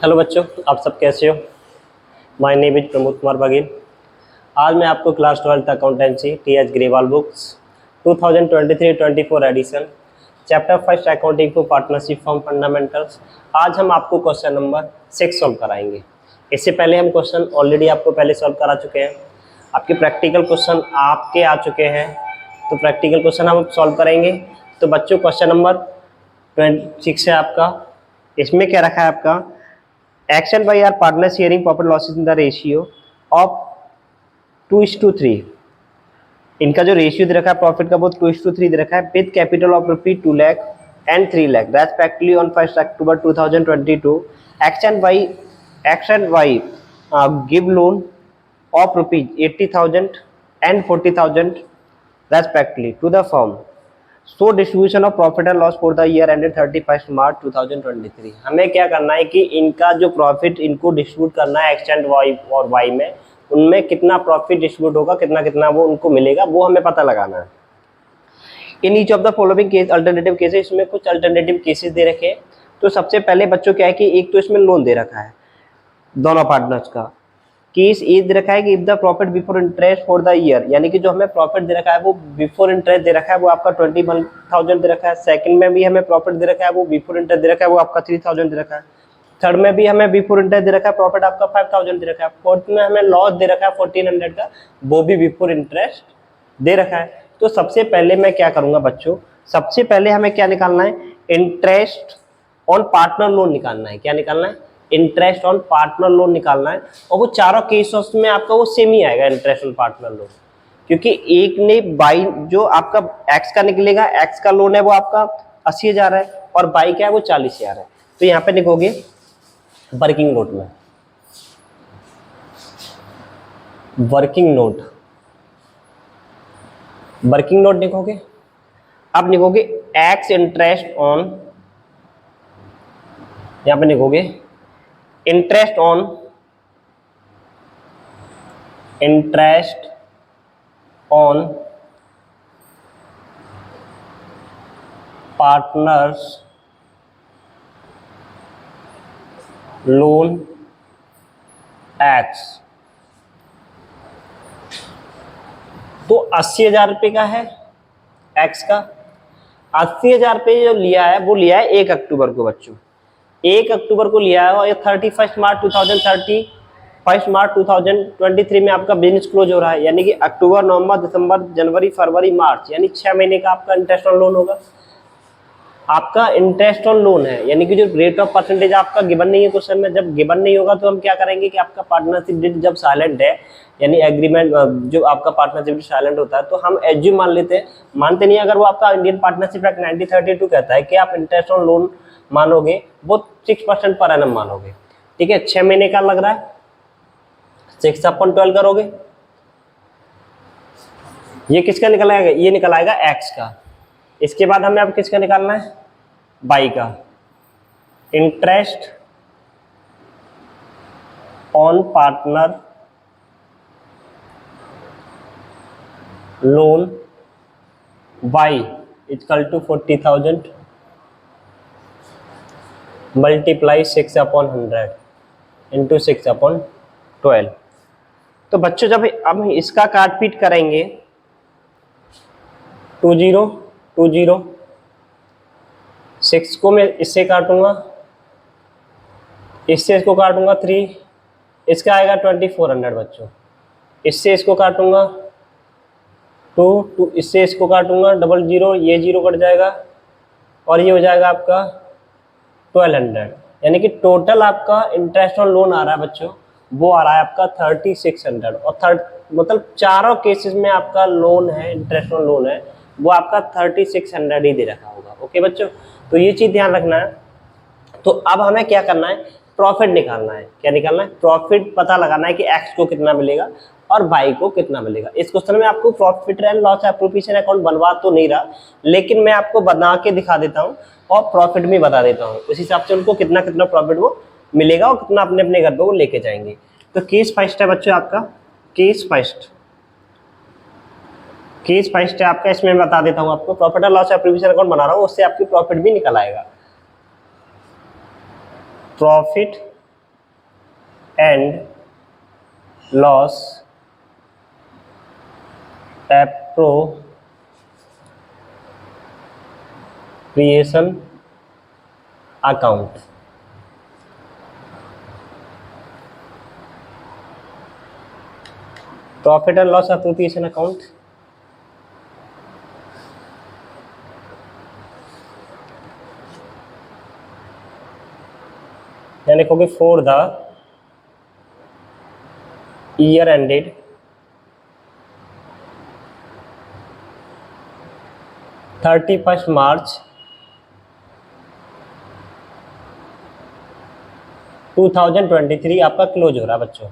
Hello बच्चों, आप सब कैसे हो। My name is Pramod Kumar Baghel. आज मैं आपको class 12th accountancy T H. Grewal books 2023-24 edition chapter first accounting for partnership form fundamentals. आज हम आपको क्वेश्चन नंबर 6 सॉल्व कराएंगे। इससे पहले हम क्वेश्चन ऑलरेडी आपको पहले सॉल्व करा चुके हैं। आपके प्रैक्टिकल क्वेश्चन आपके आ चुके हैं, तो प्रैक्टिकल क्वेश्चन हम सॉल्व करेंगे। तो बच्चों क्वेश्चन नंबर 26 है आपका। इसमें क्या रखा है आपका, X and Y are partner sharing profit losses in the ratio of 2:3। इनका जो रेशियो दे रखा है प्रॉफिट का वो 2:3 दे रखा है with capital of rupees 2 lakh and 3 lakh respectively on 1 October 2022। X and Y give loan of rupees 80,000 and 40,000 respectively to the firm. So distribution of profit and loss for the year ended 31 March 2023। हमें क्या करना है कि इनका जो प्रॉफिट इनको distribute करना है एक्स एंड वाई और वाई में, उनमें कितना प्रॉफिट डिस्ट्रीब्यूट होगा, कितना कितना वो उनको मिलेगा, वो हमें पता लगाना है। In each of the following case alternative cases, इसमें कुछ अल्टरनेटिव केसेस दे रखे हैं। तो सबसे पहले बच्चों क्या है कि एक तो इसमें लोन दे रखा है दोनों पार्टनर्स का। केस ए दे रखा है कि if the profit before interest for the year, यानी कि जो हमें प्रॉफिट दे रखा है वो बिफोर इंटरेस्ट दे रखा है, वो आपका 21,000 दे रखा है। सेकंड में भी हमें प्रॉफिट दे रखा है, वो बिफोर इंटरेस्ट दे रखा है, वो आपका 3,000 दे रखा है। थर्ड में भी हमें बिफोर इंटरेस्ट दे रखा है, प्रॉफिट आपका 5,000 दे रखा है। फोर्थ में हमें लॉस दे रखा है 1,400 का, वो भी बिफोर इंटरेस्ट दे रखा है। तो सबसे पहले मैं क्या करूंगा बच्चों, सबसे पहले हमें क्या निकालना है, इंटरेस्ट ऑन पार्टनर लोन निकालना है। क्या निकालना है, इंटरेस्ट ऑन पार्टनर लोन निकालना है। और वो चारों केसेस में आपका वो सेम ही आएगा इंटरेस्ट ऑन पार्टनर लोन, क्योंकि एक ने बाई जो आपका एक्स का निकलेगा, एक्स का लोन है वो आपका 80,000 है और बाई का है वो 40,000 है। तो यहाँ पे लिखोगे वर्किंग नोट में, वर्किंग नोट लिखोगे। अब लिखोगे एक्स इंटरेस्ट ऑन, यहाँ पे लिखोगे interest on partners loan x. तो 80,000 रुपये का है एक्स का। 80,000 रुपये जो लिया है वो लिया है 1 अक्टूबर को बच्चों, 1 अक्टूबर को लिया है। और ये 31 मार्च 2023 में आपका बिजनेस क्लोज हो रहा है, यानी कि अक्टूबर, नवंबर, दिसंबर, जनवरी, फरवरी, मार्च, यानी 6 महीने का आपका इंटरेस्ट ऑन लोन होगा। आपका इंटरेस्ट ऑन लोन है, यानी कि जो रेट ऑफ परसेंटेज आपका गिवन नहीं है क्वेश्चन में। जब गिवन नहीं होगा तो हम क्या करेंगे कि आपका पार्टनरशिप डेट जब साइलेंट है, यानी एग्रीमेंट जो आपका पार्टनरशिप साइलेंट होता है, तो हम एज्यूम मान लेते हैं, मानते नहीं। अगर वो आपका इंडियन पार्टनरशिप एक्ट 1932 कहता है कि आप इंटरेस्ट ऑन लोन मानोगे वो 6% पर एनम मानोगे, ठीक है। 6 महीने का लग रहा है, 6/12 करोगे, ये किसका निकल आएगा, ये निकल आएगा एक्स का। इसके बाद हमें अब किसका निकालना है, बाई का। Interest on partner loan Y equal to 40,000 multiply 6/100 into 6/12। तो बच्चों जब अब इसका काटपीट करेंगे 20 6 को मैं इससे काटूंगा, इससे इसको काटूंगा 3, इसका आएगा 2400 बच्चों। इससे इसको काटूंगा 2, इससे इसको काटूंगा 00, ये 0 कट जाएगा और ये हो जाएगा आपका 1200। यानी कि टोटल आपका इंटरेस्ट ऑन लोन आ रहा है बच्चों, वो आ रहा है आपका 3600। और मतलब चारों केसेस में आपका लोन है, इंटरेस्ट ऑन लोन है, वो आपका 3600 ही दे रखा होगा। ओके बच्चों, तो ये चीज ध्यान रखना है। तो अब हमें क्या करना है, प्रॉफिट निकालना है। क्या निकालना है, प्रॉफिट पता लगाना है कि एक्स को कितना मिलेगा और बाई को कितना मिलेगा। इस क्वेश्चन में आपको profit and loss appropriation account बनवा तो नहीं रहा, लेकिन मैं आपको बना के दिखा देता हूँ और प्रॉफिट भी बता देता हूँ। उस हिसाब से उनको कितना कितना प्रॉफिट वो मिलेगा और कितना अपने अपने घर पे वो लेके जाएंगे। तो केस फर्स्ट है बच्चों आपका, केस फर्स्ट है आपका। इसमें मैं बता देता हूँ आपको, profit and loss appropriation account बना रहा हूँ, उससे आपकी प्रॉफिट भी निकल आएगा। Profit and loss appropriation account. Profit and loss appropriation account यानी लिखोगे for the year ended 31 March 2023 आपका क्लोज हो रहा है बच्चों।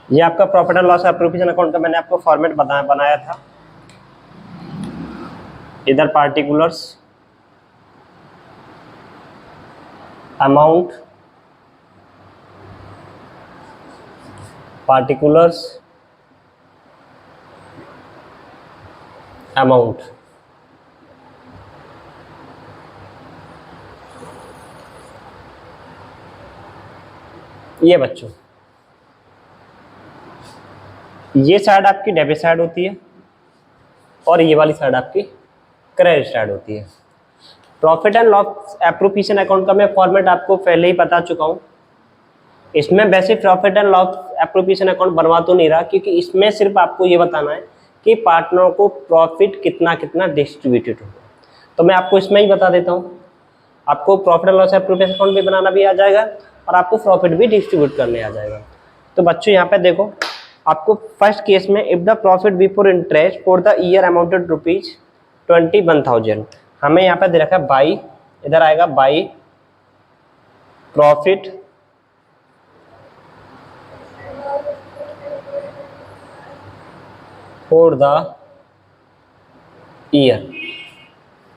ये आपका profit and loss appropriation account का मैंने आपको फॉर्मेट बनाया था। इधर पार्टिकुलर्स, अमाउंट, पार्टिकुलर्स, अमाउंट, ये बच्चों ये साइड आपकी डेबिट साइड होती है और ये वाली साइड आपकी क्रेडिट साइड होती है। Profit and loss appropriation account का मैं फॉर्मेट आपको पहले ही बता चुका हूँ। इसमें वैसे profit and loss appropriation account बनवा तो नहीं रहा, क्योंकि इसमें सिर्फ आपको ये बताना है कि पार्टनरों को प्रॉफिट कितना कितना डिस्ट्रीब्यूटेड हो। तो मैं आपको इसमें ही बता देता हूँ, आपको profit and loss appropriation account भी बनाना भी आ जाएगा और आपको प्रॉफिट भी डिस्ट्रीब्यूट करने आ जाएगा। तो बच्चों यहाँ पे देखो, आपको फर्स्ट केस में if the profit before interest for the year amounted ₹21,000, हमें यहाँ पे दे रखा है बाई, इधर आएगा by profit for the year.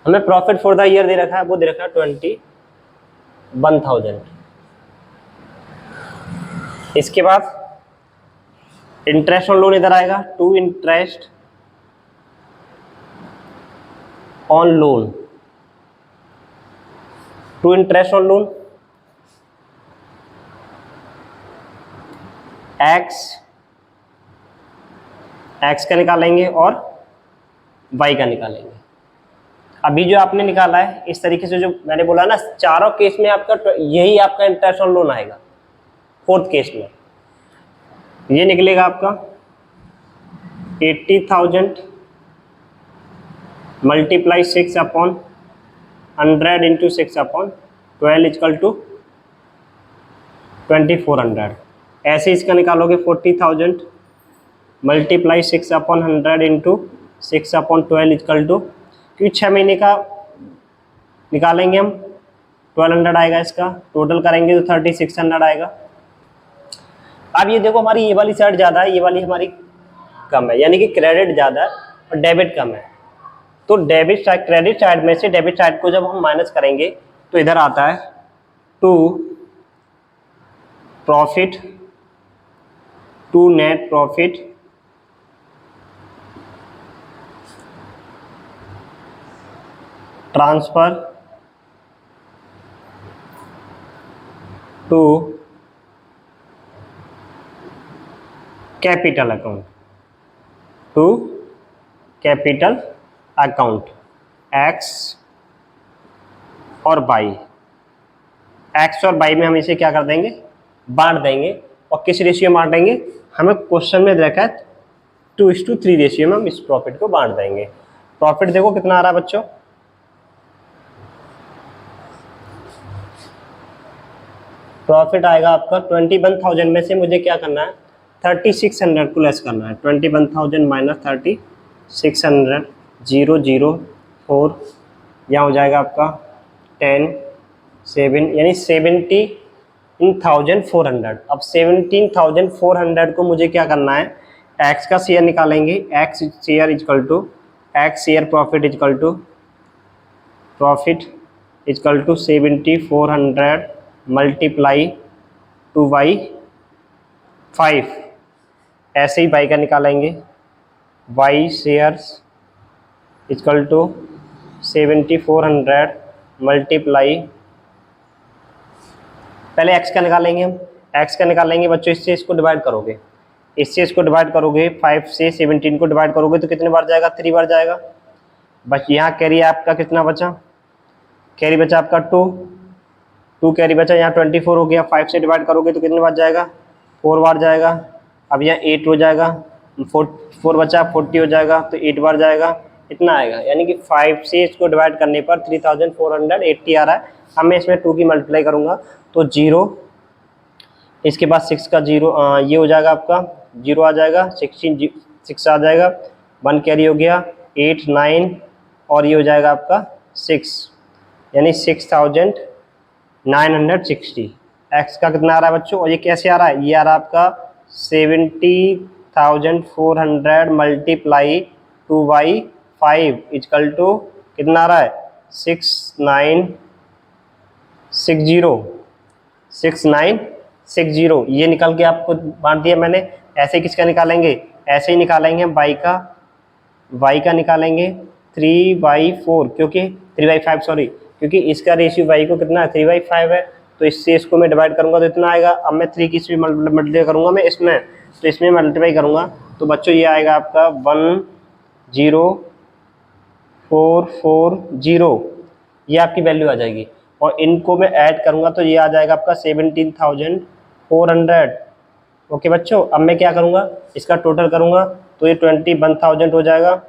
हमें प्रॉफिट फॉर द ईयर दे रखा है, वो दे रखा है 21,000। इसके बाद इंटरेस्ट ऑन लोन इधर आएगा, to interest on loan, to interest on loan X का निकालेंगे और वाई का निकालेंगे। अभी जो आपने निकाला है इस तरीके से, जो मैंने बोला ना, चारों केस में आपका यही आपका इंटरेस्ट ऑन लोन आएगा। फोर्थ केस में ये निकलेगा आपका 80,000 मल्टीप्लाई 6/100 इंटू 6/12 इक्वल टू 2400। ऐसे इसका निकालोगे 40,000 मल्टीप्लाई 6/100 इंटू 6/12 इक्वल टू, क्योंकि 6 महीने का निकालेंगे हम 1200 आएगा, इसका टोटल करेंगे तो 3600 आएगा। अब ये देखो, हमारी ये वाली साइड ज़्यादा है, ये वाली हमारी कम है, यानी कि क्रेडिट ज़्यादा है और डेबिट कम है। तो डेबिट साइड, क्रेडिट साइड में से डेबिट साइड को जब हम माइनस करेंगे तो इधर आता है to profit, to net profit transfer to capital account, to capital account X और बाई। एक्स और बाई में हम इसे क्या कर देंगे, बांट देंगे। और किस रेशियो में बांटेंगे, हमें क्वेश्चन में देखा है 2:3 रेशियो में हम इस प्रॉफिट को बांट देंगे। प्रॉफिट देखो कितना आ रहा है बच्चों, प्रॉफिट आएगा आपका 21,000 में से मुझे क्या करना है, 3600 को लेस करना है। 21,000 माइनस 3600, 004, यहाँ हो जाएगा आपका 10, 7, यानी 17,400। अब 17,400 को मुझे क्या करना है, एक्स का शेयर निकालेंगे, X share equal to X share profit equal to 7400 multiply 2/5 ऐसे ही y का निकालेंगे, y shares equal to 7400 multiply, पहले x का निकालेंगे हम, x का निकालेंगे बच्चों, इससे इसको डिवाइड करोगे, इससे इसको डिवाइड करोगे, 5 से 17 को डिवाइड करोगे तो कितने बार जाएगा, 3 बार जाएगा। बस यहाँ कैरी आपका कितना बचा, कैरी बचा आपका 2 कैरी बचा, यहाँ 24 हो गया, 5 से डिवाइड करोगे तो कितने बार जाएगा, 4 बार जाएगा। अब यहाँ 8 हो जाएगा, 4 बचा 40 हो जाएगा, तो 8 बार जाएगा, इतना आएगा। यानी कि 5 से इसको डिवाइड करने पर 3480 आ रहा है। अब मैं इसमें 2 की मल्टीप्लाई करूँगा तो 0, इसके बाद 6 का 0, ये हो जाएगा आपका 0 आ जाएगा, 6 आ जाएगा, 1 कैरी हो गया, 8 9 और ये हो जाएगा आपका 6, यानी 6960। एक्स का कितना आ रहा है बच्चों, और ये कैसे आ रहा है, ये आ रहा है आपका 70,400 मल्टीप्लाई 2/5 इक्वल टू कितना आ रहा है, 6960। ये निकल के आपको बांट दिया मैंने। ऐसे किसका निकालेंगे, ऐसे ही निकालेंगे हम y का निकालेंगे 3/4, क्योंकि 3/5 सॉरी, क्योंकि इसका रेशियो y को कितना है, 3/5 है। तो इससे इसको मैं डिवाइड करूंगा तो इतना आएगा। अब मैं 3 की इसमें मल्टीप्लाई करूंगा मैं इसमें, तो इसमें मल्टीप्लाई करूंगा तो बच्चों ये आएगा आपका 10440, ये आपकी वैल्यू आ जाएगी। और इनको मैं ऐड करूंगा तो ये आ जाएगा आपका 17,400। ओके बच्चों, अब मैं क्या करूंगा, इसका टोटल करूंगा तो ये 21,000 हो जाएगा,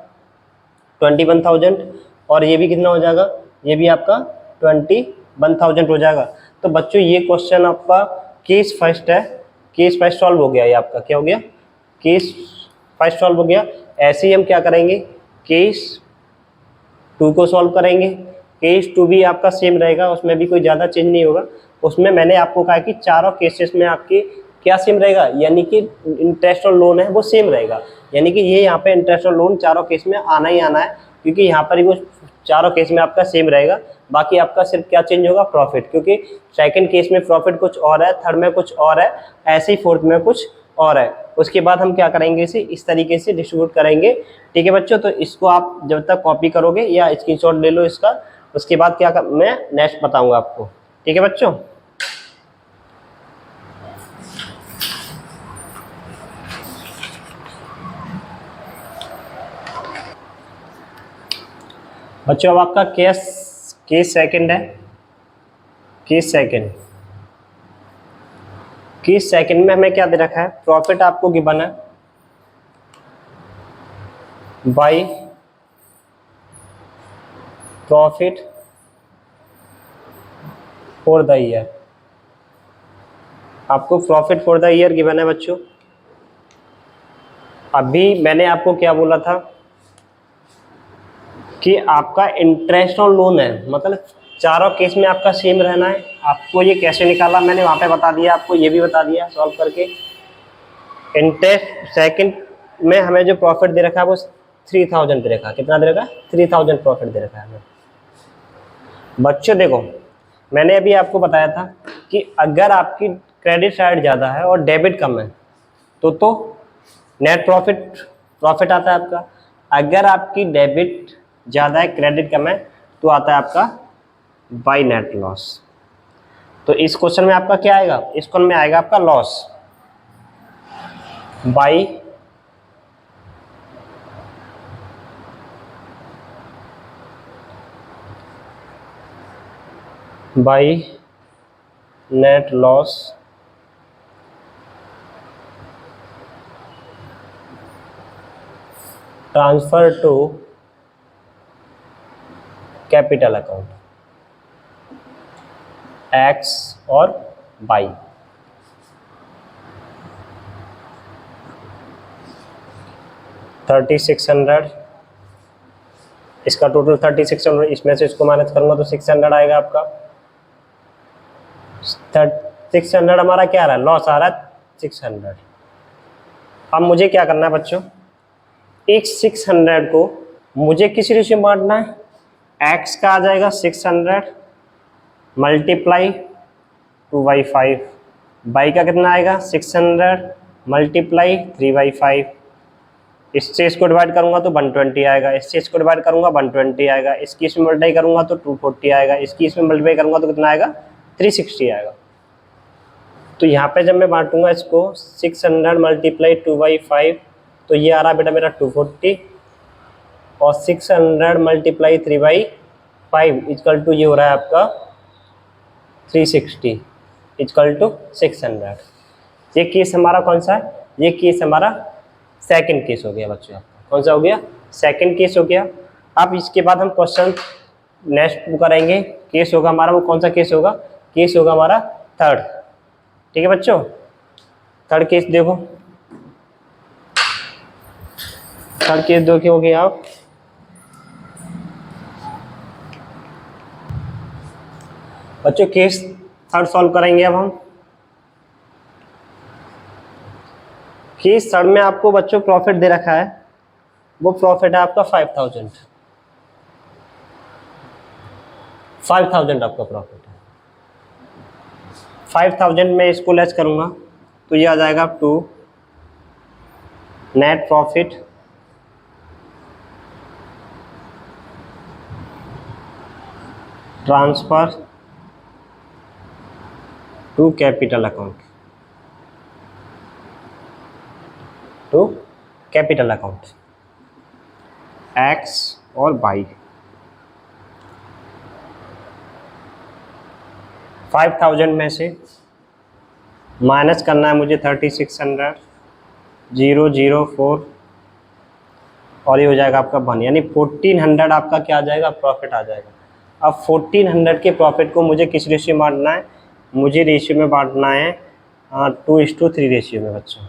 21,000, और ये भी कितना हो जाएगा, ये भी आपका 21,000 हो जाएगा। तो बच्चों ये क्वेश्चन आपका केस फर्स्ट है, केस फर्स्ट सॉल्व हो गया। ये आपका क्या हो गया, केस फर्स्ट सॉल्व हो गया। ऐसे ही हम क्या करेंगे, केस 2 को सॉल्व करेंगे। केस 2 भी आपका सेम रहेगा, उसमें भी कोई ज़्यादा चेंज नहीं होगा। उसमें मैंने आपको कहा कि चारों केसेस में आपके क्या सेम रहेगा, यानी कि इंटरेस्ट और लोन है वो सेम रहेगा। यानी कि ये यहाँ पे इंटरेस्ट और लोन चारों केस में आना ही आना है, क्योंकि यहाँ पर ही वो चारों केस में आपका सेम रहेगा। बाकी आपका सिर्फ क्या चेंज होगा, प्रॉफिट, क्योंकि सेकंड केस में प्रॉफिट कुछ और है, थर्ड में कुछ और है, ऐसे ही फोर्थ में कुछ और है। उसके बाद हम क्या करेंगे, इसे इस तरीके से डिस्ट्रीब्यूट करेंगे। ठीक है बच्चों, तो इसको आप जब तक कॉपी करोगे या स्क्रीनशॉट ले लो इसका, उसके बाद क्या मैं नेक्स्ट बताऊंगा आपको। ठीक है बच्चों, अब आपका केस सेकंड है। केस सेकंड में हमें क्या दे रखा है, प्रॉफिट आपको गिवन है by profit for the year. आपको profit for the year given है बच्चों। अभी मैंने आपको क्या बोला था कि आपका इंटरेस्ट और लोन है, मतलब चारों केस में आपका सेम रहना है। आपको ये कैसे निकाला मैंने वहाँ पे बता दिया, आपको ये भी बता दिया सॉल्व करके। इंटरेस्ट सेकंड में हमें जो प्रॉफिट दे रखा है वो 3000 दे रखा है। कितना दे रखा है, 3000 प्रॉफिट दे रखा है हमें। बच्चों देखो, मैंने अभी आपको बताया था कि अगर आपकी क्रेडिट साइड ज़्यादा है और डेबिट कम है तो नेट प्रॉफिट आता है आपका। अगर आपकी डेबिट ज़्यादा है क्रेडिट कम है तो आता है आपका बाय नेट लॉस। तो इस क्वेश्चन में आपका क्या आएगा, इस क्वेश्चन में आएगा आपका loss by net loss transfer to capital account, X और बाई। $3600, इसका टोटल 3600, इसमें से इसको माइनस करूंगा तो 600 आएगा आपका। 600 हमारा क्या आ रहा है, लॉस आ रहा है 600। अब मुझे क्या करना है बच्चों, इस 600 को मुझे किस रेशियो में बांटना है, x का आ जाएगा 600 मल्टीप्लाई 2/5, बाई का कितना आएगा 600 मल्टीप्लाई 3/5, इससे इसको डिवाइड करूंगा तो 120 आएगा, इससे इसको डिवाइड करूंगा 120 आएगा, इसकी इसमें मल्टीप्लाई करूंगा तो 240 आएगा, इसकी इसमें मल्टीप्लाई करूंगा तो कितना आएगा 360 आएगा। तो यहाँ पे जब मैं बांटूंगा इसको 600 मल्टीप्लाई 2/5 तो ये आ रहा बेटा मेरा 240 और 600 मल्टीप्लाई 3/5 इक्वल टू ये हो रहा है आपका 360 इक्वल टू 600। ये केस हमारा कौन सा है? ये केस हमारा सेकंड केस हो गया बच्चों। आपका कौन सा हो गया? सेकंड केस हो गया। अब इसके बाद हम क्वेश्चन नेक्स्ट करेंगे, केस होगा हमारा, वो कौन सा केस होगा? केस होगा हमारा थर्ड। ठीक है बच्चों, थर्ड केस देखो, थर्ड केस देखोगे आप। बच्चों केस थर्ड सॉल्व करेंगे अब हम। केस थर्ड में आपको बच्चों प्रॉफिट दे रखा है, वो प्रॉफिट है आपका 5000 आपका प्रॉफिट है। 5000 में इसको लेस करूंगा तो ये आ जाएगा 2 net profit transfer to capital account, to capital account X और वाई। 5000 में से माइनस करना है मुझे 3600 004 और ये हो जाएगा आपका 1, यानी 1400 आपका क्या आ जाएगा? प्रॉफिट आ जाएगा। अब 1400 के प्रॉफिट को मुझे किस रेशियो में बांटना है? मुझे रेशियो में बांटना है 2:3 रेशियो में बच्चों।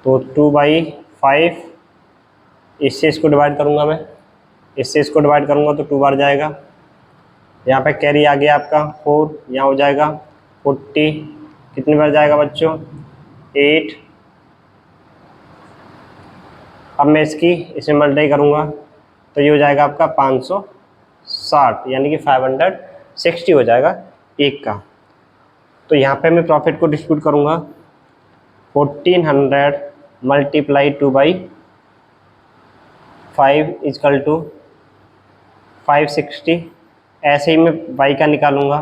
तो 2/5, इससे इसको डिवाइड करूंगा मैं, इससे इसको डिवाइड करूंगा तो 2 बार जाएगा। यहाँ पे कैरी आ गया आपका 4, यहाँ हो जाएगा 40, कितनी बार जाएगा बच्चों? 8। अब मैं इसमें मल्टीप्लाई करूँगा तो ये हो जाएगा आपका 560, यानी कि 560 हो जाएगा एक का। तो यहाँ पे मैं प्रॉफिट को डिस्ट्रीब्यूट करूँगा 1400 मल्टीप्लाई 2/5 इक्वल टू 560। ऐसे ही मैं y का निकालूंगा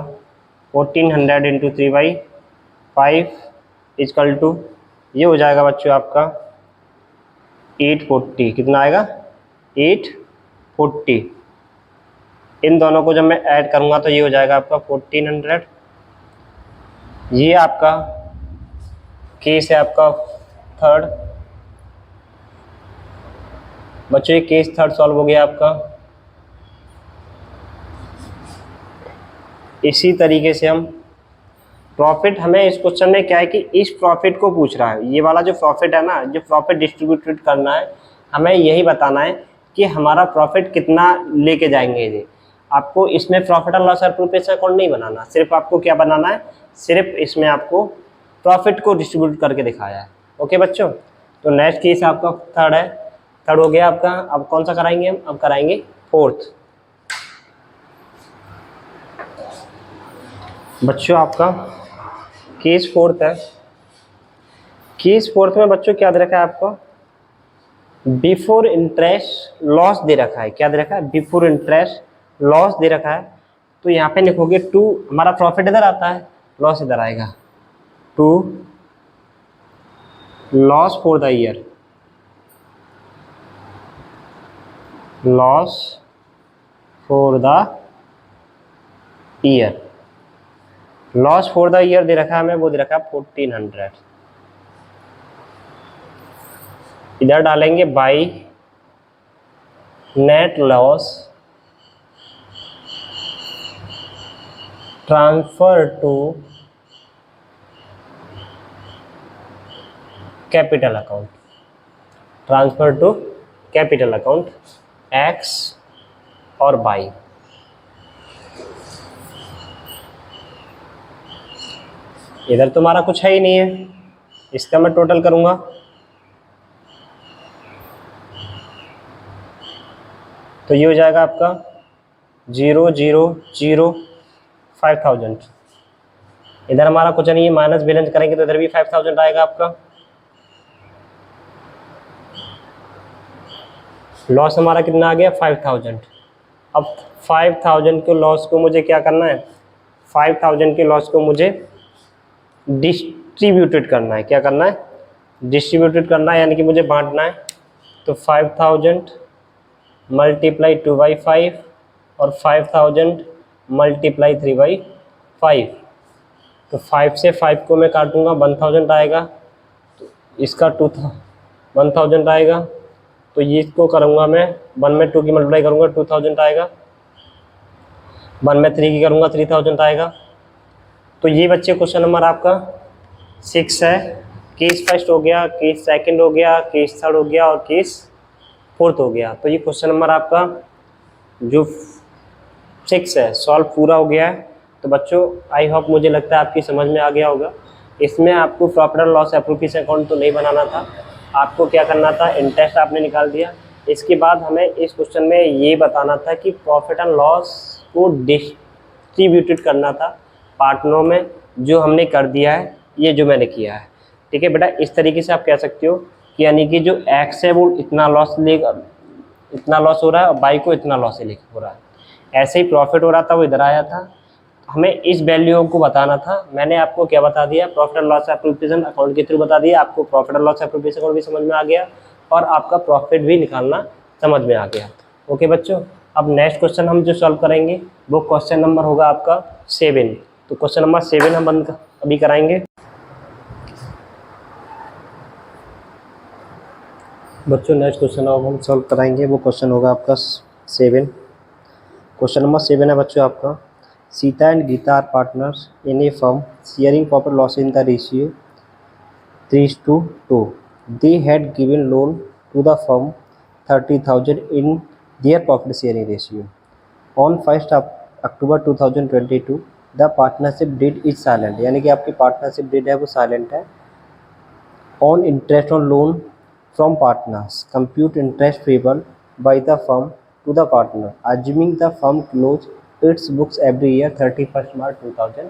1400 इंटू 3/5 इक्वल टू ये हो जाएगा बच्चों आपका 840। कितना आएगा? 840। इन दोनों को जब मैं ऐड करूंगा तो ये हो जाएगा आपका 1400। ये आपका केस है आपका थर्ड। बच्चों ये केस थर्ड सॉल्व हो गया आपका। इसी तरीके से हम प्रॉफिट, हमें इस क्वेश्चन में क्या है कि इस प्रॉफिट को पूछ रहा है, ये वाला जो प्रॉफिट है ना, जो प्रॉफिट डिस्ट्रीब्यूटेड करना है, हमें यही बताना है कि हमारा प्रॉफिट कितना लेके जाएंगे। ये आपको इसमें profit and loss proof account नहीं बनाना, सिर्फ आपको क्या बनाना है? सिर्फ इसमें आपको प्रॉफिट को डिस्ट्रीब्यूट करके दिखाया है। ओके बच्चों, तो नेक्स्ट केस आपका थर्ड है। थर्ड हो गया आपका। अब कौन सा कराएंगे हम? अब कराएंगे फोर्थ। बच्चों आपका केस फोर्थ है। केस फोर्थ में बच्चों क्या दे रखा है आपको? बिफोर इंटरेस्ट लॉस दे रखा है। क्या दे रखा है? बिफोर इंटरेस्ट लॉस दे रखा है। तो यहाँ पे लिखोगे 2, हमारा प्रॉफिट इधर आता है, लॉस इधर आएगा। 2 loss for the year, loss for the year. Loss for the year दे रखा है हमें, वो दे रखा है 1400। इधर डालेंगे by net loss transfer to capital account, transfer to capital account X और बाई। इधर तुम्हारा कुछ है ही नहीं है, इसका मैं टोटल करूंगा तो ये हो जाएगा आपका 5000। इधर हमारा कुछ नहीं है, माइनस बैलेंस करेंगे तो इधर भी 5000 आएगा आपका। लॉस हमारा कितना आ गया 5000। अब 5000 के लॉस को मुझे क्या करना है, 5000 के लॉस को मुझे डिस्ट्रीब्यूटेड करना है। क्या करना है, डिस्ट्रीब्यूटेड करना है, यानी कि मुझे बांटना है। तो 5000 मल्टीप्लाई 2/5 और 5000 मल्टीप्लाई 3/5। तो 5 से 5 को मैं काटूंगा 1000 आएगा, तो इसका 1000 आएगा। तो ये इसको करूँगा मैं 1 में 2 की मल्टीप्लाई करूँगा 2000 आएगा, 1 में 3 की करूँगा 3000 आएगा। तो ये बच्चे क्वेश्चन नंबर आपका 6 है। केस फर्स्ट हो गया, केस सेकंड हो गया, केस थर्ड हो गया और केस फोर्थ हो गया। तो ये क्वेश्चन नंबर आपका जो 6 है सॉल्व पूरा हो गया है। तो बच्चों आई होप, मुझे लगता है आपकी समझ में आ गया होगा। इसमें आपको profit and loss appropriation account तो नहीं बनाना था, आपको क्या करना था, इंटरेस्ट आपने निकाल दिया। इसके बाद हमें इस क्वेश्चन में ये बताना था कि प्रॉफिट एंड लॉस को डिस्ट्रीब्यूटेड करना था पार्टनरों में, जो हमने कर दिया है, ये जो मैंने किया है। ठीक है बेटा, इस तरीके से आप कह सकते हो कि यानी कि जो एक्स है वो इतना लॉस लेगा, इतना लॉस हो रहा है, और बाई को इतना लॉस लेके हो रहा है। ऐसे ही प्रॉफिट हो रहा था, वो इधर आया था, हमें इस वैल्यू को बताना था। मैंने आपको क्या बता दिया, profit and loss appropriation account के थ्रू बता दिया। आपको profit and loss appropriation account भी समझ में आ गया और आपका प्रॉफिट भी निकालना समझ में आ गया। ओके बच्चों, अब नेक्स्ट क्वेश्चन हम जो सॉल्व करेंगे वो क्वेश्चन नंबर होगा आपका 7। तो क्वेश्चन नंबर 7 हम अभी कराएंगे। बच्चों नेक्स्ट क्वेश्चन हम सॉल्व कराएंगे, वो क्वेश्चन होगा आपका 7। क्वेश्चन नंबर 7 है बच्चों आपका, Sita and Gita are partners in a firm sharing profit loss in the ratio 3:2. They had given loan to the firm 30,000 in their profit sharing ratio. On 1st October 2022, the partnership deed is silent, यानी कि आपकी partnership deed है वो silent है। On interest on loan from partners, compute interest payable by the firm to the partner, assuming the firm close its books every year 31st March 2000,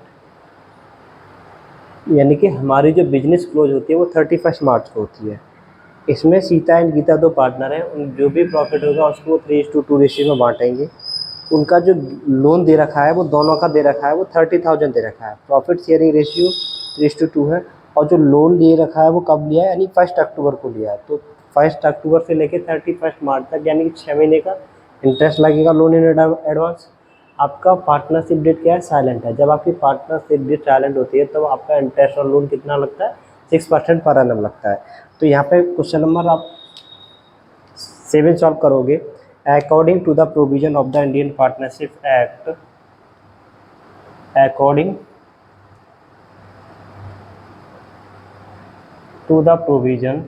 यानी कि हमारी जो बिजनेस क्लोज होती है वो 31 मार्च को होती है। इसमें सीता एंड गीता दो पार्टनर हैं, उन जो भी प्रॉफिट होगा उसको 3:2 रेशियो में बांटेंगे। उनका जो लोन दे रखा है वो दोनों का दे रखा है, वो 30,000 दे रखा है। प्रॉफिट शेयरिंग रेशियो 3:2 है, और जो लोन ले रखा है वो कब लिया है, यानी 1 अक्टूबर को लिया है। तो 1 अक्टूबर से लेकर 31 मार्च तक, यानी कि 6 महीने का इंटरेस्ट लगेगा लोन इन एडवांस। आपका पार्टनरशिप डेट क्या है, साइलेंट है। जब आपकी पार्टनरशिप डेट साइलेंट होती है तो आपका इंटरेस्ट और लोन कितना लगता है, 6% पर एनम लगता है। तो यहाँ पे क्वेश्चन नंबर आप 7 सॉल्व करोगे। According to the provision of the Indian partnership act, according to the provision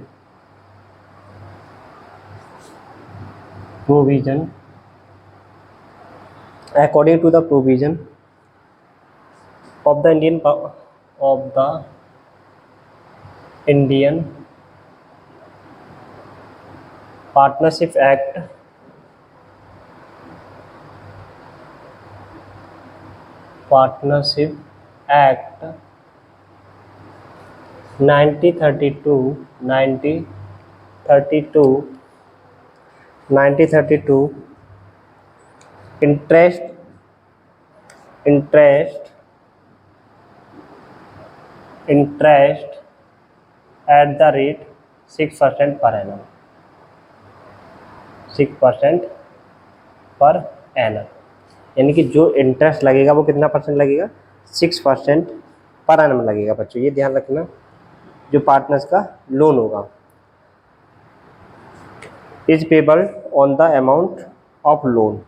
according to the provision of the Indian Partnership Act, Partnership Act 1932 interest at the rate 6% per annum, 6% per annum, यानी कि जो interest लगेगा वो कितना percent लगेगा, 6% per annum लगेगा। बच्चों ये ध्यान रखना, जो पार्टनर्स का लोन होगा is payable on the amount of loan,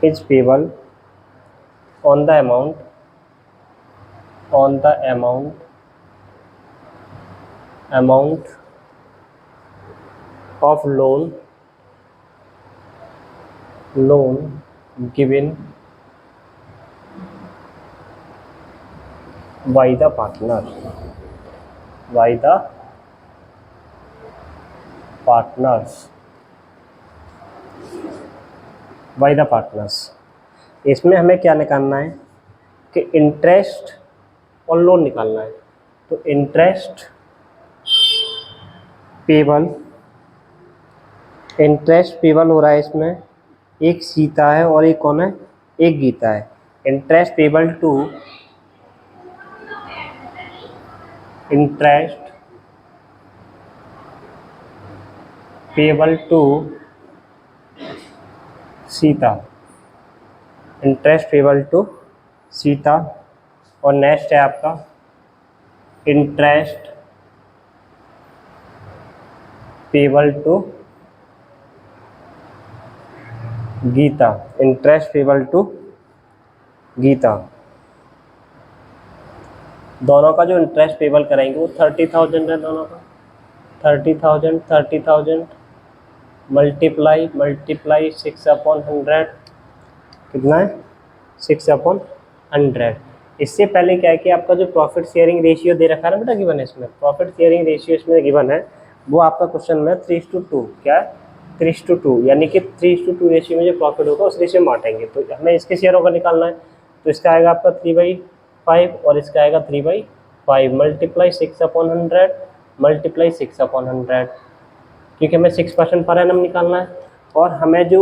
is payable on the amount of loan given by the partners, इसमें हमें क्या निकालना है कि इंटरेस्ट और लोन निकालना है। तो इंटरेस्ट पेबल हो रहा है इसमें, एक सीता है और एक कौन है, एक गीता है। Interest payable to Sita, interest payable to Sita. और नेक्स्ट है आपका interest payable to Geeta, interest payable to Geeta. दोनों का जो इंटरेस्ट पेबल कराएंगे वो 30,000 है दोनों का। 30,000 मल्टीप्लाई 6/100 कितना है, 6/100। इससे पहले क्या है कि आपका जो प्रॉफिट शेयरिंग रेशियो दे रखा है ना बेटा, गिवन है इसमें, प्रॉफिट शेयरिंग रेशियो इसमें गिवन है, वो आपका क्वेश्चन में 3:2 क्या है, 3:2, यानी कि 3:2 रेशियो में जो प्रॉफिट होगा उस रेशियो में बांटेंगे। तो हमें इसके शेयरों का निकालना है, तो इसका आएगा आपका 3/5 और इसका आएगा 3/5 मल्टीप्लाई 6/100 मल्टीप्लाई 6/100, क्योंकि हमें 6% पर एनम निकालना है। और हमें जो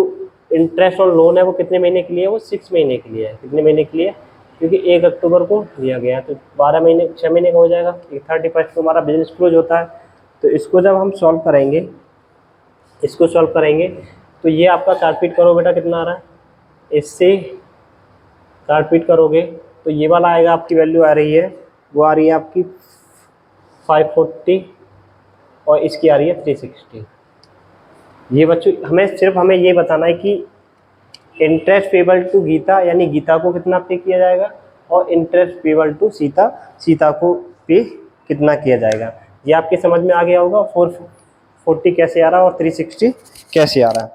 इंटरेस्ट और लोन है वो कितने महीने के लिए है, वो 6 महीने के लिए है। कितने महीने के लिए, क्योंकि 1 अक्टूबर को दिया गया है, तो 12 महीने 6 महीने का हो जाएगा। 31 को हमारा बिजनेस क्लोज होता है। तो इसको जब हम सॉल्व करेंगे, तो ये आपका कारपीट करो बेटा कितना आ रहा है, इससे कारपीट करोगे तो ये वाला आएगा, आपकी वैल्यू आ रही है, वो आ रही है आपकी 540 और इसकी आ रही है 360। ये बच्चों हमें ये बताना है कि इंटरेस्ट पेबल टू गीता, यानी गीता को कितना पे किया जाएगा, और इंटरेस्ट पेबल टू सीता को पे कितना किया जाएगा। ये आपके समझ में आ गया होगा। 440 कैसे आ रहा है और 360 कैसे आ रहा है।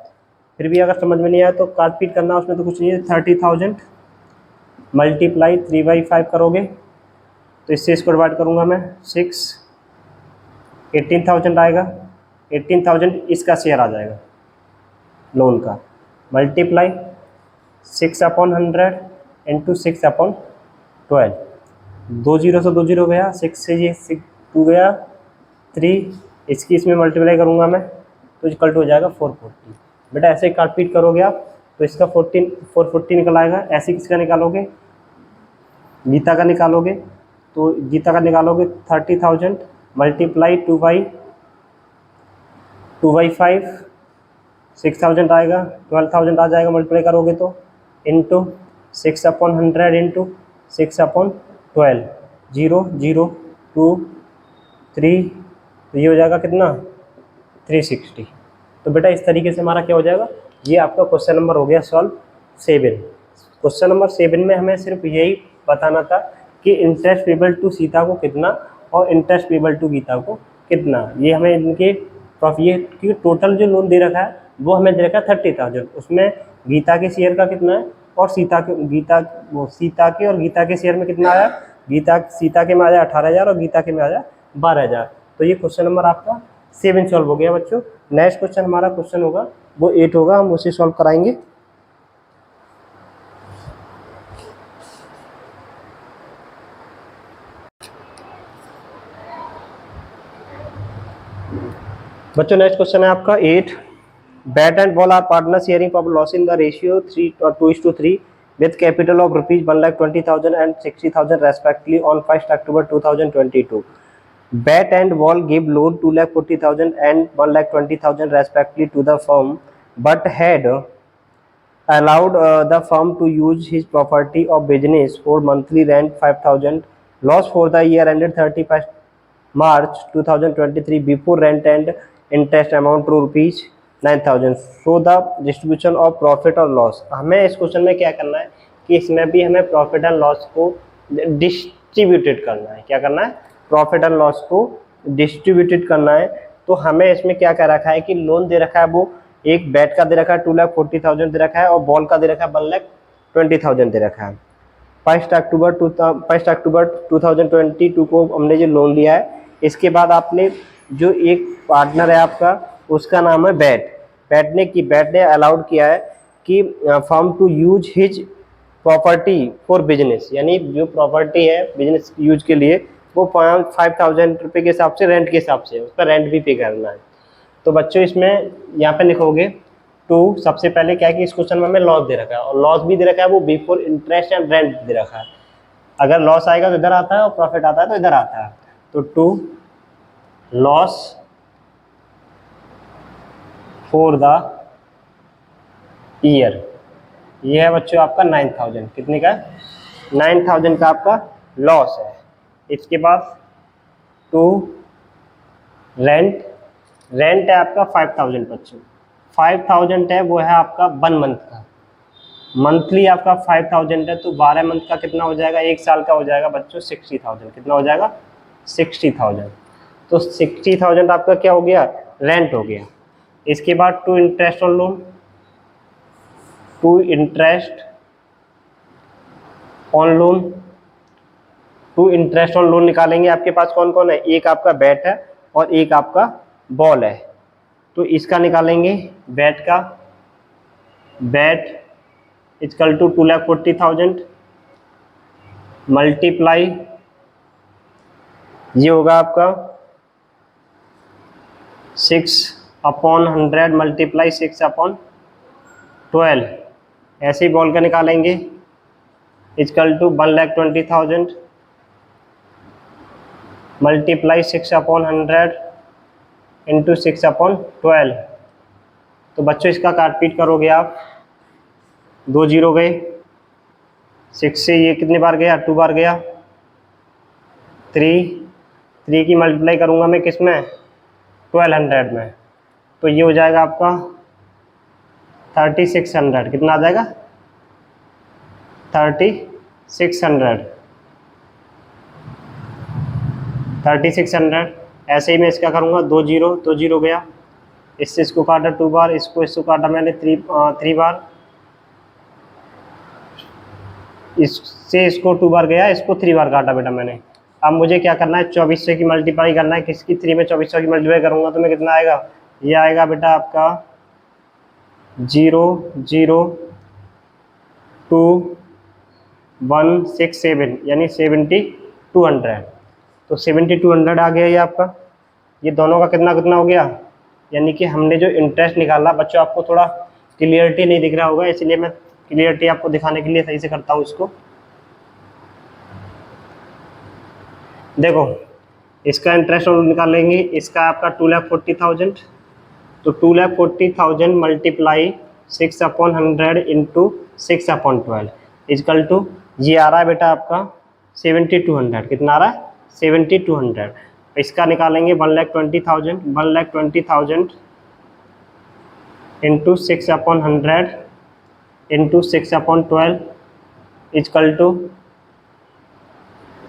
फिर भी अगर समझ में नहीं आया तो काटपीट करना, उसमें तो कुछ नहीं है। 30,000 मल्टीप्लाई 3/5 करोगे तो इससे इसको डिवाइड करूँगा मैं 6, 18,000 आएगा। 18,000 इसका शेयर आ जाएगा लोन का, मल्टीप्लाई 6/100 इंटू 6/12। 2 0 से 2 0 गया, 6 से ये 2 गया 3, इसकी इसमें मल्टीप्लाई करूँगा मैं तो इक्वल टू हो जाएगा 440। बेटा ऐसे काटपीट करोगे आप तो इसका 440 निकल आएगा। ऐसे किसका निकालोगे, गीता का निकालोगे, तो गीता का निकालोगे 30,000 मल्टीप्लाई 2/5 6,000 आएगा, 12,000 आ जाएगा मल्टीप्लाई करोगे तो, इंटू 6/100 इंटू 6/12, 0 0 2 3, तो ये हो जाएगा कितना 360। तो बेटा इस तरीके से हमारा क्या हो जाएगा, ये आपका क्वेश्चन नंबर हो गया सॉल्व 7। क्वेश्चन नंबर 7 में हमें सिर्फ यही बताना था कि इंटरेस्ट पेबल टू सीता को कितना और इंटरेस्ट पेबल टू गीता को कितना। ये हमें इनके ये कि टोटल जो लोन दे रखा है वो हमें दे रखा है 30,000, उसमें गीता के शेयर का कितना है और सीता के और गीता के शेयर में कितना आया, सीता के में आया 18,000 और गीता के में आया 12,000। तो ये क्वेश्चन नंबर आपका 7 सॉल्व हो गया बच्चों। नेक्स्ट क्वेश्चन हमारा क्वेश्चन होगा वो 8 होगा, हम उसे सॉल्व कराएंगे। बच्चों नेक्स्ट क्वेश्चन है आपका 8। Bat and ball are partner sharing profit loss in the ratio 2:3 with capital of rupees 1,20,000 and 60,000 respectively on 1st October 2022. Bat and Ball gave loan 2,40,000 and 1,20,000 respectively to the firm, but had allowed the firm to use his property of business for monthly rent 5,000. Loss for the year ended 31st March 2023 before rent and interest amount to rupees 9,000. So the distribution of profit और loss. हमें इस question में क्या करना है कि इसमें भी हमें प्रॉफिट एंड लॉस को डिस्ट्रीब्यूटेड करना है। क्या करना है, प्रॉफिट एंड लॉस को डिस्ट्रीब्यूटेड करना है। तो हमें इसमें क्या कह रखा है कि लोन दे रखा है, वो एक बैट का दे रखा है 2,40,000 दे रखा है और बॉल का दे रखा है 1,20,000 दे रखा है। 1 अक्टूबर 2022 को हमने जो लोन लिया है, इसके बाद आपने जो एक पार्टनर है आपका उसका नाम है बैट ने अलाउड किया है कि firm to use his property for business, यानी जो प्रॉपर्टी है बिजनेस यूज के लिए वो 5000 रुपये के हिसाब से रेंट के हिसाब से उसका रेंट भी पे करना है। तो बच्चों इसमें यहाँ पे लिखोगे टू, सबसे पहले क्या है कि इस क्वेश्चन में हमें लॉस दे रखा है और लॉस भी दे रखा है वो बिफोर इंटरेस्ट एंड रेंट दे रखा है। अगर लॉस आएगा तो इधर आता है और प्रॉफिट आता है तो इधर आता है। तो to loss for the year, ये है बच्चों आपका 9000। कितने का? 9000 का आपका लॉस है। इसके बाद टू रेंट, रेंट है आपका 5000 बच्चों, 5000 है वो है आपका 1 मंथ का, मंथली आपका 5000 है तो 12 मंथ का कितना हो जाएगा? 1 साल का हो जाएगा बच्चों 60000। कितना हो जाएगा? 60000। तो 60000 आपका क्या हो गया? रेंट हो गया। इसके बाद to interest on loan, to interest on loan, to interest on loan निकालेंगे। आपके पास कौन कौन है? एक आपका बैट है और एक आपका बॉल है। तो इसका निकालेंगे बैट का, बैट इक्वल टू 2,40,000 मल्टीप्लाई, ये होगा आपका 6/100 मल्टीप्लाई 6/12। ऐसे ही बॉल का निकालेंगे इक्वल टू 1,20,000 मल्टीप्लाई 6/100 इंटू 6/12। तो बच्चों इसका काटपीट करोगे आप, 2 जीरो गए, 6 से ये कितने बार गया? 2 बार गया, 3 की मल्टीप्लाई करूँगा मैं किस में? 1200 में। तो ये हो जाएगा आपका 3600। कितना आ जाएगा? 3600। ऐसे ही मैं इसका करूँगा, 2 जीरो गया, इससे इसको काटा 2 बार, इसको काटा मैंने 3 बार, इससे इसको 2 बार गया, इसको 3 बार काटा बेटा मैंने। अब मुझे क्या करना है? 2400 की मल्टीप्लाई करना है। किसकी? 3 में 2400 की मल्टीप्लाई करूँगा तो मैं कितना आएगा? ये आएगा बेटा आपका 002,167 यानी 7200। तो 7200 आ गया ये आपका। ये दोनों का कितना कितना हो गया? यानी कि हमने जो इंटरेस्ट निकाला, बच्चों आपको थोड़ा क्लियरिटी नहीं दिख रहा होगा, इसलिए मैं क्लियरिटी आपको दिखाने के लिए सही से करता हूँ इसको। देखो इसका इंटरेस्ट निकालेंगे, इसका आपका 2,40,000। तो 2,40,000 मल्टीप्लाई 6/100 इंटू 6/12 इजकल टू, ये आ रहा है बेटा आपका 7200। कितना आ रहा है? 7200। इसका निकालेंगे 1,20,000, 1,20,000 इंटू 6/100 इंटू 6/12 इजकल टू,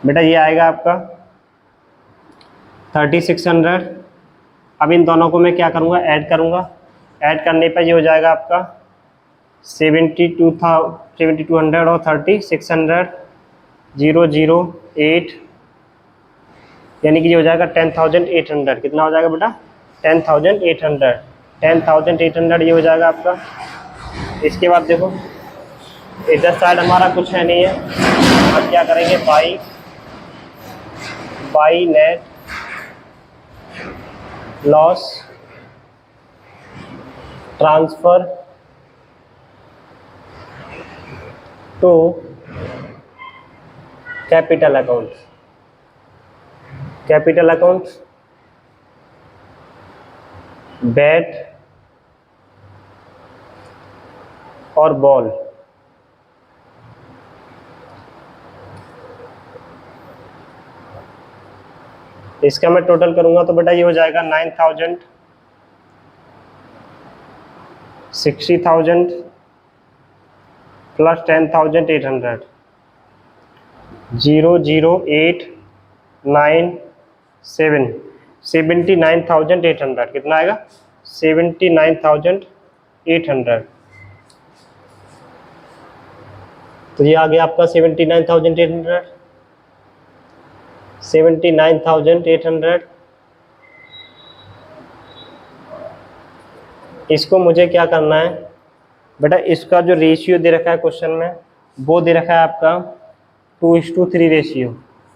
बेटा ये आएगा आपका 3600। अब इन दोनों को मैं क्या करूँगा? ऐड करूँगा। ऐड करने पर ये हो जाएगा आपका 7200 और 3600 008, यानी कि ये हो जाएगा 10,800। कितना हो जाएगा बेटा? 10,800। 10,800 ये हो जाएगा आपका। इसके बाद देखो इधर साइड हमारा कुछ है नहीं है, अब क्या करेंगे? By net loss transfer to capital account. Capital account bat और बॉल, इसका मैं टोटल करूंगा तो बेटा ये हो जाएगा 9,000, 60,000 प्लस 10,800 00897 79,800। कितना आएगा? 79,800। तो ये आ गया आपका 79,800। 79,800। इसको मुझे क्या करना है बेटा? इसका जो रेशियो दे रखा है क्वेश्चन में वो दे रखा है आपका 2:3 रेशियो।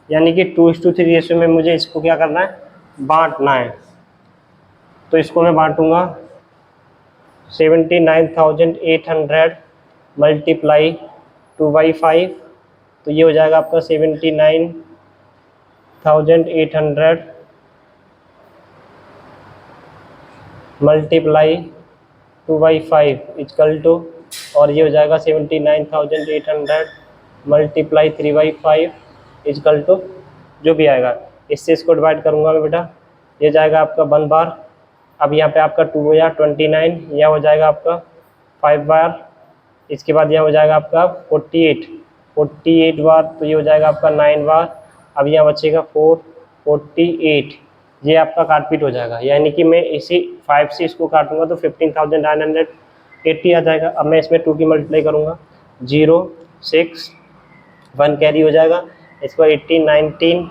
यानी कि 2:3 रेशियो में मुझे इसको क्या करना है, बांटना है। तो इसको मैं बांटूंगा 79,800 मल्टीप्लाई 2/5, तो ये हो जाएगा आपका 79,800 मल्टीप्लाई 2/5 इक्वल टू, और ये हो जाएगा 79,800 मल्टीप्लाई 3/5 इक्वल टू, जो भी आएगा इससे इसको डिवाइड करूँगा मैं बेटा, ये जाएगा आपका 1 बार। अब यहाँ पे आपका 2 हो जाएगा 29, यह हो जाएगा आपका 5 बार। इसके बाद यह हो जाएगा आपका 48 बार, तो ये हो जाएगा आपका 9 बार। अब यहाँ बचेगा 448, ये आपका काटपीट हो जाएगा। यानी कि मैं इसी 5 से इसको काटूंगा तो 15,980 आ जाएगा। अब मैं इसमें 2 की मल्टीप्लाई करूँगा, 0 6 1 कैरी हो जाएगा, इसको 18 19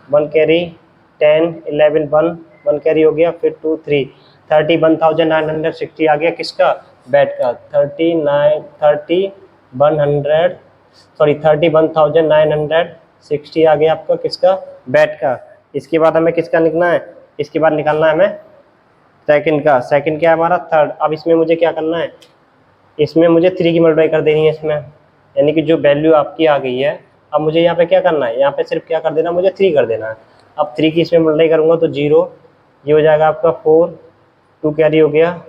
1 कैरी, 10 11 1 कैरी हो गया, फिर 2 3 31,960 आ गया किसका, बैट का। 31,960 आ गया आपका किसका, बैट का। इसके बाद हमें किसका निकलना है, इसके बाद निकालना है हमें सेकंड का। सेकंड क्या है हमारा, थर्ड। अब इसमें मुझे क्या करना है, इसमें मुझे 3 की मल्टीप्लाई कर देनी है इसमें, यानी कि जो वैल्यू आपकी आ गई है, अब मुझे यहाँ पे क्या करना है, यहाँ पे सिर्फ क्या कर देना, मुझे 3 कर देना है। अब 3 की इसमें मल्टीप्लाई करूँगा तो 0, ये हो जाएगा आपका 4, 2 कैरी हो गया,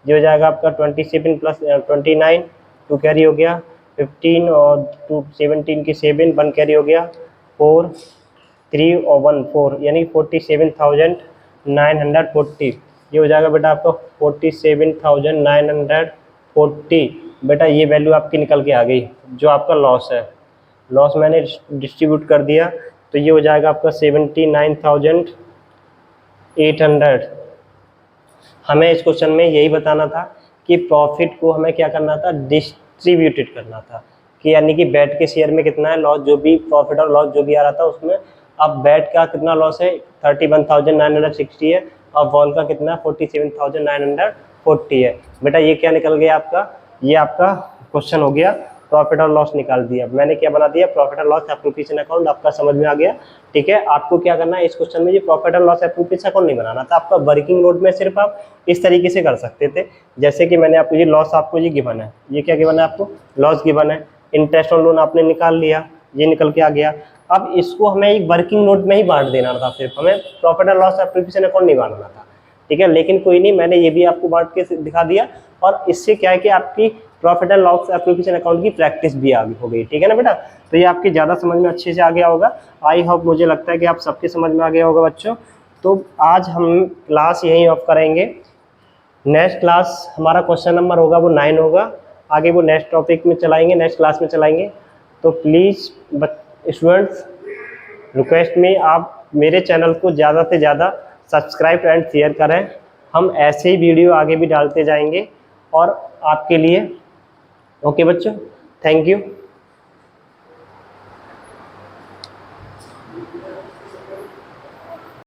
ये हो जाएगा आपका 27 प्लस 29, 2 कैरी हो गया, 15 और 2 17 की 7 1 कैरी हो गया, 4 3 और 1 4, यानी 47,940। ये हो जाएगा बेटा आपका 47,940। बेटा ये वैल्यू आपकी निकल के आ गई, जो आपका लॉस है। लॉस मैंने डिस्ट्रीब्यूट कर दिया, तो ये हो जाएगा आपका 79,800। हमें इस क्वेश्चन में यही बताना था कि प्रॉफिट को हमें क्या करना था, डिस्ट्रीब्यूटेड करना था, कि यानी कि बैट के शेयर में कितना है लॉस, जो भी प्रॉफिट और लॉस जो भी आ रहा था उसमें। अब बैट का कितना लॉस है, 31,960 है, और वॉल का कितना है, 47,940 है। बेटा ये क्या निकल गया आपका, ये आपका क्वेश्चन हो गया, प्रॉफिट और लॉस निकाल दिया। मैंने क्या बना दिया, प्रॉफिट और लॉस एप्रोप्रिएशन अकाउंट। आपका समझ में आ गया, ठीक है। आपको क्या करना है इस क्वेश्चन में, ये प्रॉफिट और लॉस एप्रोप्रिएशन अकाउंट नहीं बनाना था आपका। वर्किंग नोट में सिर्फ आप इस तरीके से कर सकते थे, जैसे कि मैंने आपको ये लॉस, आपको ये गिवन है, ये क्या गिवन है आपको, लॉस गिवन है। इंटरेस्ट ऑन लोन आपने निकाल लिया, ये निकल के आ गया। अब इसको हमें एक वर्किंग नोट में ही बांट देना था, सिर्फ हमें प्रॉफिट और लॉस एप्रोप्रिएशन अकाउंट नहीं बनाना था, ठीक है। लेकिन कोई नहीं, मैंने ये भी आपको बांट के दिखा दिया, और इससे क्या है कि आपकी profit and loss application account की प्रैक्टिस भी आगे हो गई, ठीक है ना बेटा। तो ये आपकी ज़्यादा समझ में अच्छे से आ गया होगा। आई होप, मुझे लगता है कि आप सबके समझ में आ गया होगा बच्चों। तो आज हम क्लास यहीं ऑफ करेंगे। नेक्स्ट क्लास हमारा क्वेश्चन नंबर होगा वो 9 होगा, आगे वो नेक्स्ट टॉपिक में चलाएंगे, नेक्स्ट क्लास में चलाएंगे। तो प्लीज़ स्टूडेंट्स, रिक्वेस्ट में आप मेरे चैनल को ज़्यादा से ज़्यादा सब्सक्राइब एंड शेयर करें। हम ऐसे ही वीडियो आगे भी डालते जाएंगे और आपके लिए। ओके बच्चों, थैंक यू।